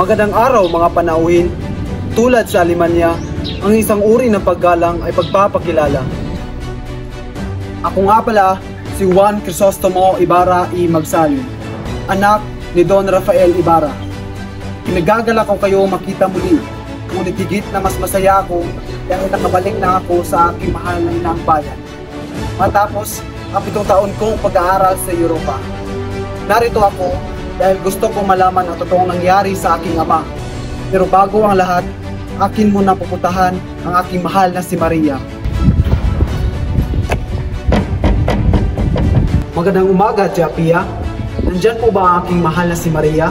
Magandang araw mga panauhin. Tulad sa Alemanya, ang isang uri ng paggalang ay pagpapakilala. Ako nga pala si Juan Crisostomo Ibarra y Magsalin, anak ni Don Rafael Ibarra. Kinagagalak ko kayo makita muli, ngunit higit na mas masaya ako dahil nakabalik na ako sa aking mahal na inang bayan. Matapos ang 7 taon kong pag-aaral sa Europa, narito ako dahil gusto kong malaman ang totoong nangyari sa aking ama. Pero bago ang lahat, akin muna pupuntahan ang aking mahal na si Maria. Magandang umaga, Tia Pia. Nandyan po ba ang aking mahal na si Maria?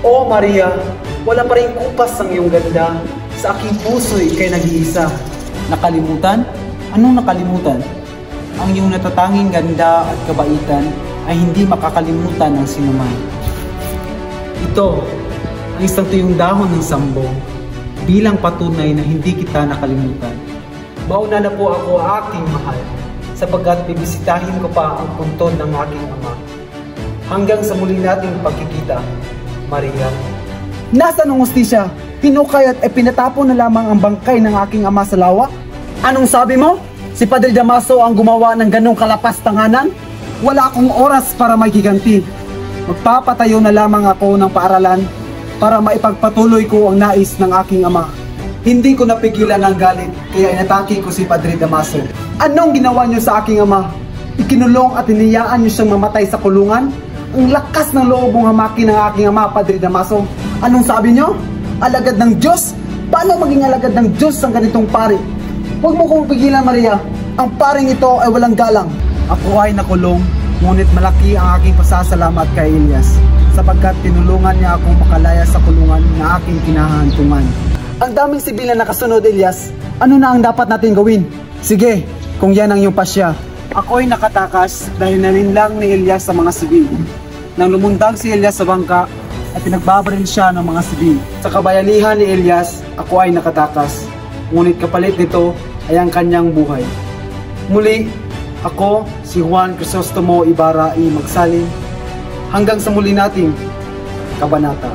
Oh Maria, wala pa rin kupas ang iyong ganda. Sa aking puso'y kay nag-iisa. Nakalimutan? Anong nakalimutan? Ang iyong natatanging ganda at kabaitan ay hindi makakalimutan ng sinuman. Ito, ang isang tuyong dahon ng sambong, bilang patunay na hindi kita nakalimutan. Mauna na po ako aking mahal, sapagkat bibisitahin ko pa ang puntod ng aking ama. Hanggang sa muli nating pagkikita, Maria. Nasaan ang hustisya? Pinukay at pinatapon na lamang ang bangkay ng aking ama sa lawa? Anong sabi mo? Si Padre Damaso ang gumawa ng ganong kalapas tanganan? Wala akong oras para maghiganti. Magpapatayo na lamang ako ng paaralan para maipagpatuloy ko ang nais ng aking ama. Hindi ko napigilan ang galit, kaya inatake ko si Padre Damaso. Anong ginawa niyo sa aking ama? Ikinulong at iniyaan niyo siyang mamatay sa kulungan? Ang lakas ng loob mong hamakin ng aking ama, Padre Damaso. Anong sabi niyo? Alagad ng Diyos? Paano maging alagad ng Diyos ang ganitong pari? Huwag mo kong pigilan, Maria. Ang paring ito ay walang galang. Ako ay nakulong, ngunit malaki ang aking pasasalamat kay Elias, sapagkat tinulungan niya akong makalaya sa kulungan na aking kinahantungan. Ang daming sibil na nakasunod, Elias. Ano na ang dapat natin gawin? Sige, kung yan ang iyong pasya. Ako'y nakatakas dahil nalinlang ni Elias sa mga sibil. Nang lumundag si Elias sa bangka, at pinagbabaril siya ng mga sibil. Sa kabayanihan ni Elias, ako ay nakatakas. Ngunit kapalit nito ay ang kanyang buhay. Muli, ako, si Juan Crisostomo Ibarra y Magsalin. Hanggang sa muli nating kabanata.